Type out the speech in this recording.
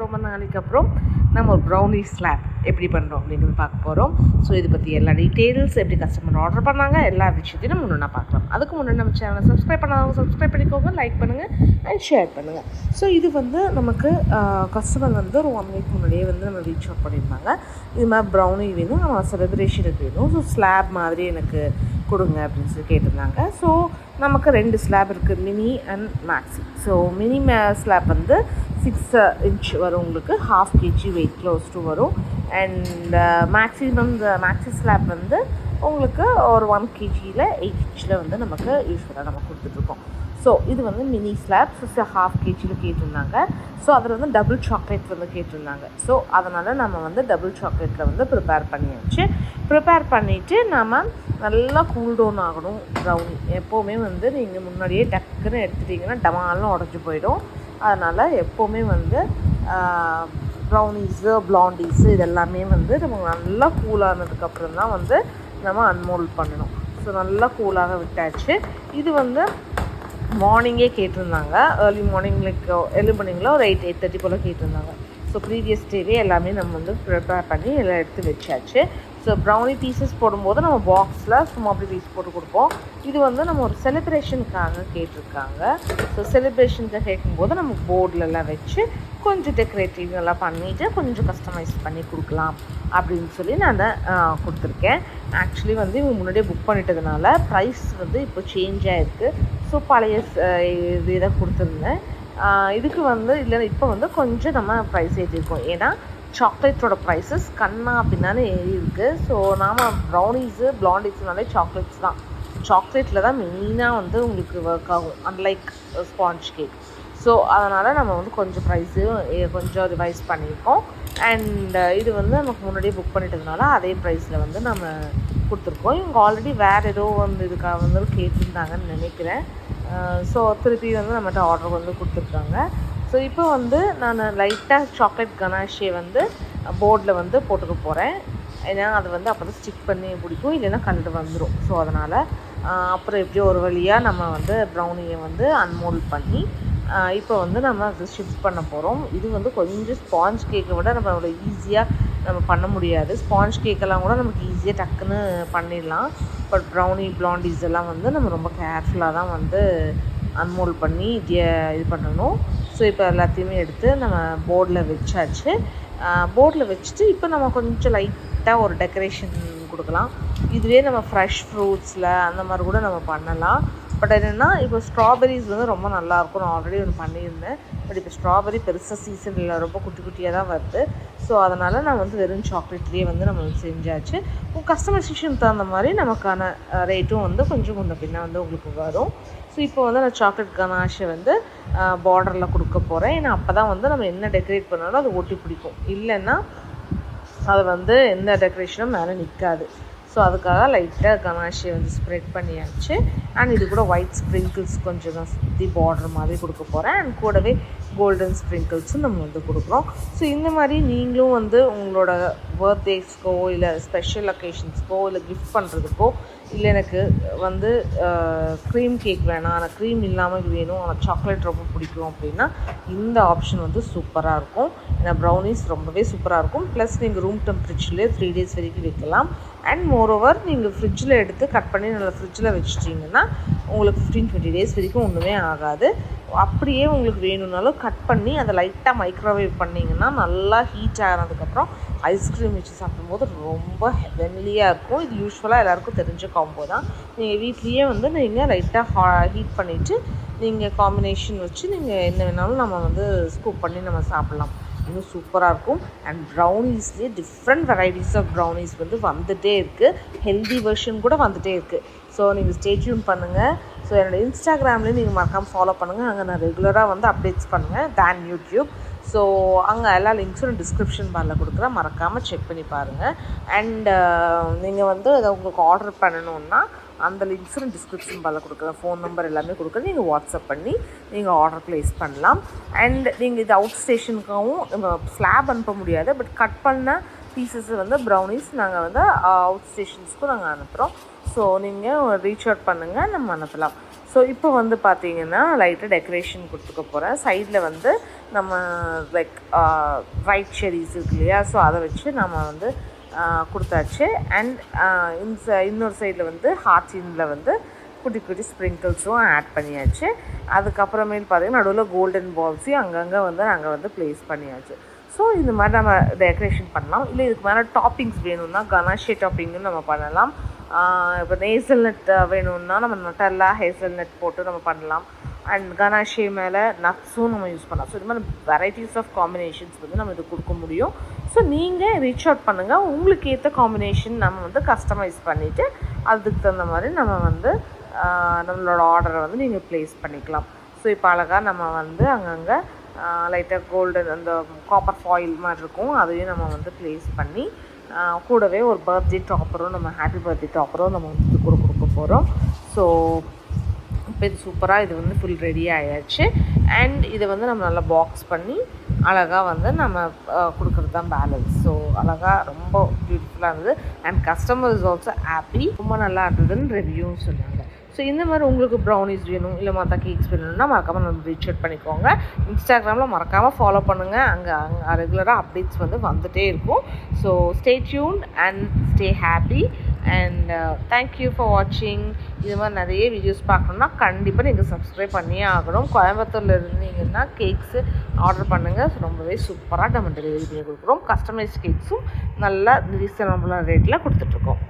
ரொம்ப நாளைக்கு அப்புறம் நம்ம ஒரு ப்ரௌனி ஸ்லாப் எப்படி பண்ணுறோம் அப்படிங்கிறது பார்க்க போகிறோம். ஸோ இதை பற்றி எல்லா டீட்டெயில்ஸ் எப்படி கஸ்டமர் ஆர்டர் பண்ணாங்க எல்லா விஷயத்தையும் நம்ம முன்னே பார்க்கலாம். அதுக்கு முன்னாடி நம்ம சேனலை சப்ஸ்கிரைப் பண்ணாதவங்க சப்ஸ்கிரைப் பண்ணிக்கோங்க, லைக் பண்ணுங்கள் அண்ட் ஷேர் பண்ணுங்கள். ஸோ இது வந்து நமக்கு கஸ்டமர் வந்து ஒரு 1 வீக் முன்னாடியே வந்து நம்ம ரீச் அவுட் பண்ணியிருந்தாங்க. இது மாதிரி ப்ரௌனி வேணும், நம்ம செலிப்ரேஷனுக்கு வேணும், ஸோ ஸ்லாப் மாதிரி எனக்கு கொடுங்க அப்படின்னு சொல்லி கேட்டிருந்தாங்க. ஸோ நமக்கு 2 ஸ்லாப் இருக்குது, mini and maxi. So mini slab வந்து 6 inch வரும், உங்களுக்கு 1/2 kg வெயிட் க்ளோஸ் டு வரும். அண்ட் மேக்ஸிமம் மேக்ஸி ஸ்லாப் வந்து உங்களுக்கு ஒரு 1 kgயில் 8 inch வந்து நமக்கு யூஸ்வலாக நம்ம கொடுத்துட்ருக்கோம். ஸோ இது வந்து மினி ஸ்லாப் 1/2 kgயில் கேட்டிருந்தாங்க. ஸோ அதில் வந்து டபுள் சாக்லேட் வந்து கேட்டிருந்தாங்க. ஸோ அதனால் நம்ம வந்து டபுள் சாக்லேட்டில் வந்து ப்ரிப்பேர் பண்ணியாச்சு. ப்ரிப்பேர் பண்ணிவிட்டு நம்ம நல்லா கூல் டவுன் ஆகணும். ப்ரௌனி எப்போவுமே வந்து நீங்கள் முன்னாடியே டக்குன்னு எடுத்துட்டிங்கன்னா டமாலும் உடஞ்சி போயிடும். அதனால் எப்போவுமே வந்து ப்ரௌனீஸு பிளாண்டீஸு இதெல்லாமே வந்து நம்ம நல்லா கூலானதுக்கப்புறம் தான் வந்து நம்ம அன்மோல்ட் பண்ணணும். ஸோ நல்லா கூலாக விட்டாச்சு. இது வந்து மார்னிங்கே கேட்டிருந்தாங்க, ஏர்லி மார்னிங்கில் ஒரு 8:30 போல் கேட்டிருந்தாங்க. ஸோ ப்ரீவியஸ் டேவே எல்லாமே நம்ம வந்து ப்ரிப்பேர் பண்ணி எல்லாம் எடுத்து வச்சாச்சு. ஸோ ப்ரௌனி பீசஸ் போடும்போது நம்ம பாக்ஸில் சும்மா அப்படி பீஸ் போட்டு கொடுப்போம். இது வந்து நம்ம ஒரு செலிப்ரேஷனுக்காக கேட்டிருக்காங்க. ஸோ செலிப்ரேஷனுக்காக கேட்கும்போது நம்ம போர்டிலலாம் வச்சு கொஞ்சம் டெக்கரேட்டிவ் எல்லாம் பண்ணிவிட்டு கொஞ்சம் கஸ்டமைஸ் பண்ணி கொடுக்கலாம் அப்படின்னு சொல்லி நான் அதை கொடுத்துருக்கேன். ஆக்சுவலி வந்து இவங்க முன்னாடியே புக் பண்ணிட்டதுனால ப்ரைஸ் வந்து இப்போ சேஞ்ச் ஆகிருக்கு. ஸோ பழைய இது இதை கொடுத்துருந்தேன். இதுக்கு வந்து இல்லைன்னா இப்போ வந்து கொஞ்சம் நம்ம ப்ரைஸ் ஏற்றிருக்கோம். ஏன்னா சாக்லேட்டோட ப்ரைஸஸ் கண்ணா அப்படின்னாலே ஏறி இருக்குது. ஸோ நாம் ப்ரௌனீஸு பிளாண்டீஸ்னாலே சாக்லேட்ஸ் தான், சாக்லேட்டில் தான் மெயினாக வந்து உங்களுக்கு ஒர்க் ஆகும், அன்லைக் ஸ்பாஞ்ச் கேக். ஸோ அதனால் நம்ம வந்து கொஞ்சம் ப்ரைஸு கொஞ்சம் ரிவைஸ் பண்ணியிருக்கோம். அண்ட் இது வந்து நமக்கு முன்னாடியே புக் பண்ணிட்டதுனால அதே ப்ரைஸில் வந்து நம்ம கொடுத்துருக்கோம். இவங்க ஆல்ரெடி வேறு ஏதோ வந்து இதுக்காக வந்து கேட்டிருந்தாங்கன்னு நினைக்கிறேன். ஸோ திருப்பி வந்து நம்மகிட்ட ஆர்டர் வந்து கொடுத்துருக்காங்க. ஸோ இப்போ வந்து நான் லைட்டாக சாக்லேட் கனாஷே வந்து போர்டில் வந்து போட்டுக்க போகிறேன். ஏன்னா அது வந்து அப்போ தான் ஸ்டிக் பண்ணி பிடிக்கும், இல்லைன்னா கலந்து வந்துடும். ஸோ அதனால் அப்புறம் எப்படியோ ஒரு வழியாக நம்ம வந்து ப்ரௌனியை வந்து அன்மோல்ட் பண்ணி இப்போ வந்து நம்ம அது ஷிஃப்ட் பண்ண போகிறோம். இது வந்து கொஞ்சம் ஸ்பாஞ்ச் கேக்கை விட நம்ம அவ்வளோ ஈஸியாக நம்ம பண்ண முடியாது. ஸ்பாஞ்ச் கேக்கெல்லாம் கூட நமக்கு ஈஸியாக டக்குன்னு பண்ணிடலாம். பட் ப்ரௌனி பிளாண்டீஸ் எல்லாம் வந்து நம்ம ரொம்ப கேர்ஃபுல்லாக தான் வந்து அன்மோல்ட் பண்ணி இது பண்ணணும். ஸோ இப்போ எல்லாத்தையுமே எடுத்து நம்ம போர்டில் வச்சாச்சு. போர்டில் வச்சுட்டு இப்போ நம்ம கொஞ்சம் லைட்டாக ஒரு டெக்கரேஷன் கொடுக்கலாம். இதுவே நம்ம ஃப்ரெஷ் ஃப்ரூட்ஸில் அந்த மாதிரி கூட நம்ம பண்ணலாம். பட் என்னென்னா இப்போ ஸ்ட்ராபெரிஸ் வந்து ரொம்ப நல்லாயிருக்கும். நான் ஆல்ரெடி ஒன்று பண்ணியிருந்தேன். பட் இப்போ ஸ்ட்ராபெரி பெருசாக சீசன் இல்லை, ரொம்ப குட்டி குட்டியாக தான் வருது. ஸோ அதனால் நான் வந்து வெறும் சாக்லேட்லேயே வந்து நம்ம செஞ்சாச்சு. கஸ்டமைசேஷன் தகுந்த மாதிரி நமக்கான ரேட்டும் வந்து கொஞ்சம் முன்ன பின்ன வந்து உங்களுக்கு வரும். ஸோ இப்போ வந்து நான் சாக்லேட் கனாஷை வந்து பார்டரில் கொடுக்க போகிறேன். ஏன்னா அப்போ தான் வந்து நம்ம என்ன டெக்கரேட் பண்ணாலும் அது ஒட்டி பிடிக்கும், இல்லைன்னா அது வந்து எந்த டெக்கரேஷனும் மேலே நிற்காது. ஸோ அதுக்காக லைட்டாக கனாஷியை வந்து ஸ்ப்ரெட் பண்ணியாச்சு. அண்ட் இது கூட ஒயிட் ஸ்ப்ரிங்கிள்ஸ் கொஞ்சம் தான் சுற்றி பார்டர் மாதிரி கொடுக்க போகிறேன். அண்ட் கூடவே கோல்டன் ஸ்ப்ரிங்கிள்ஸும் நம்ம வந்து கொடுக்குறோம். ஸோ இந்த மாதிரி நீங்களும் வந்து உங்களோட பர்த்டேஸ்க்கோ இல்லை ஸ்பெஷல் அக்கேஷன்ஸ்க்கோ இல்லை கிஃப்ட் பண்ணுறதுக்கோ, இல்லை எனக்கு வந்து க்ரீம் கேக் வேணாம், ஆனால் க்ரீம் இல்லாமல் வேணும், ஆனால் சாக்லேட் ரொம்ப பிடிக்கும் அப்படின்னா இந்த ஆப்ஷன் வந்து சூப்பராக இருக்கும். ஏன்னா ப்ரௌனிஸ் ரொம்பவே சூப்பராக இருக்கும். ப்ளஸ் நீங்கள் ரூம் டெம்பரேச்சர்லேயே 3 days வரைக்கும் வைக்கலாம். அண்ட் மோரோவர் நீங்கள் ஃப்ரிட்ஜில் எடுத்து கட் பண்ணி நல்லா ஃப்ரிட்ஜில் வச்சிட்டிங்கன்னா உங்களுக்கு 15-20 days வரைக்கும் ஒன்றுமே ஆகாது. அப்படியே உங்களுக்கு வேணும்னாலும் கட் பண்ணி அதை லைட்டாக மைக்ரோவேவ் பண்ணிங்கன்னா நல்லா ஹீட் ஆகிறதுக்கப்புறம் ஐஸ்கிரீம் வச்சு சாப்பிடும்போது ரொம்ப ஹெவன்லியாக இருக்கும். இது யூஸ்வலாக எல்லாேருக்கும் தெரிஞ்ச காம்போ தான். நீங்கள் வீட்லேயே வந்து நீங்கள் லைட்டாக ஹீட் பண்ணிவிட்டு நீங்கள் காம்பினேஷன் வச்சு நீங்கள் என்ன வேணாலும் நம்ம வந்து ஸ்கூப் பண்ணி நம்ம சாப்பிட்லாம். இன்னும் சூப்பராக இருக்கும். அண்ட் ப்ரௌனீஸ்லேயே டிஃப்ரெண்ட் வெரைட்டிஸ் ஆஃப் ப்ரௌனீஸ் வந்து வந்துகிட்டே இருக்குது. ஹெல்தி வெர்ஷன் கூட வந்துகிட்டே இருக்குது. ஸோ நீங்கள் ஸ்டே டியூன் பண்ணுங்கள். ஸோ என்னோடய இன்ஸ்டாகிராம்லேயும் நீங்கள் மறக்காமல் ஃபாலோ பண்ணுங்கள். அங்கே நான் ரெகுலராக வந்து அப்டேட்ஸ் பண்ணுவேன் தேன் யூடியூப். ஸோ அங்கே எல்லா லிங்க்ஸும் டிஸ்கிரிப்ஷன் பாரில் கொடுக்குறேன், மறக்காமல் செக் பண்ணி பாருங்கள். அண்ட் நீங்கள் வந்து அதை உங்களுக்கு ஆர்டர் பண்ணணுன்னா அந்த லிங்க்ஸும் டிஸ்கிரிப்ஷன் பாரில் கொடுக்குறேன், ஃபோன் நம்பர் எல்லாமே கொடுக்குறேன். நீங்கள் வாட்ஸ்அப் பண்ணி நீங்கள் ஆர்டர் ப்ளேஸ் பண்ணலாம். அண்ட் நீங்கள் இது அவுட் ஸ்டேஷனுக்காகவும் ஸ்லாப் அனுப்ப முடியாது, பட் கட் பண்ண பீசஸ் வந்து ப்ரௌனிஸ் நாங்கள் வந்து அவுட் ஸ்டேஷன்ஸ்க்கும் நாங்கள் அனுப்புகிறோம். ஸோ நீங்கள் ரீச் அவுட் பண்ணுங்கள், நம்ம அனுப்பலாம். ஸோ இப்போ வந்து பார்த்தீங்கன்னா லைட்டாக டெக்கரேஷன் கொடுத்துக்க போகிறேன். சைடில் வந்து நம்ம லைக் ஒயிட் செரிஸ் இருக்கு இல்லையா, ஸோ அதை வச்சு நம்ம வந்து கொடுத்தாச்சு. அண்ட் இன்னொரு சைடில் வந்து ஹார்ட்டினில் வந்து குட்டி குட்டி ஸ்ப்ரிங்கிள்ஸும் ஆட் பண்ணியாச்சு. அதுக்கப்புறமேல் பார்த்திங்கன்னா நடுவில் கோல்டன் பால்ஸையும் அங்கங்கே வந்து நாங்கள் வந்து ப்ளேஸ் பண்ணியாச்சு. ஸோ இந்த மாதிரி நம்ம டெக்கரேஷன் பண்ணலாம். இல்லை இதுக்கு மேலே டாப்பிங்ஸ் வேணும்னா கனாஷே டாப்பிங்கும் நம்ம பண்ணலாம். இப்போ ஹேசல்நட் வேணும்னா நம்ம நட்டெல்லா ஹேசல்நட் போட்டு நம்ம பண்ணலாம். அண்ட் கனாஷே மேலே நட்ஸும் நம்ம யூஸ் பண்ணலாம். ஸோ இது மாதிரி வெரைட்டிஸ் ஆஃப் காம்பினேஷன்ஸ் வந்து நம்ம இது கொடுக்க முடியும். ஸோ நீங்கள் ரீச் அவுட் பண்ணுங்கள், உங்களுக்கு ஏற்ற காம்பினேஷன் நம்ம வந்து கஸ்டமைஸ் பண்ணிவிட்டு அதுக்கு தகுந்த மாதிரி நம்ம வந்து நம்மளோட ஆர்டரை வந்து நீங்கள் ப்ளேஸ் பண்ணிக்கலாம். ஸோ இப்போ அழகாக நம்ம வந்து அங்கங்கே லைட்டாக கோல்டன் அந்த காப்பர் ஃபாயில் மாதிரி இருக்கும், அதையும் நம்ம வந்து ப்ளேஸ் பண்ணி கூடவே ஒரு பர்த்டே டாப்பரும் நம்ம ஹாப்பி பர்த்டே டாப்பரும் நம்ம வந்து கூட கொடுக்க போகிறோம். ஸோ இப்போ இது சூப்பராக இது வந்து ஃபுல் ரெடி ஆயாச்சு. அண்ட் இதை வந்து நம்ம நல்லா பாக்ஸ் பண்ணி அழகாக வந்து நம்ம கொடுக்குறது தான் பேலன்ஸ். ஸோ அழகாக ரொம்ப பியூட்டிஃபுல்லாக இருந்தது. And customer is also happy, ரொம்ப நல்லா இருந்ததுன்னு ரிவ்யூவும் சொன்னாங்க. ஸோ இந்த மாதிரி உங்களுக்கு ப்ரௌனிஸ் வேணும் இல்லை மற்ற கேக்ஸ் வேணும்னா மறக்காமல் நம்ம ரீச் அவுட் பண்ணிக்கோங்க. இன்ஸ்டாகிராமில் மறக்காமல் ஃபாலோ பண்ணுங்கள், அங்கே ரெகுலராக அப்டேட்ஸ் வந்து வந்துகிட்டே இருக்கும். So stay tuned and stay happy and thank you for வாட்சிங். இது மாதிரி நிறைய வீடியோஸ் பார்க்கணுன்னா கண்டிப்பாக நீங்கள் சப்ஸ்கிரைப் பண்ணியே ஆகணும். கோயம்புத்தூரில் இருந்தீங்கன்னா கேக்ஸு ஆர்டர் பண்ணுங்கள், ரொம்பவே சூப்பராக நம்ம டெலிவரி பண்ணி கொடுக்குறோம். கஸ்டமைஸ் கேக்ஸும் நல்ல ரீசனபிளான ரேட்டில் கொடுத்துட்ருக்கோம்.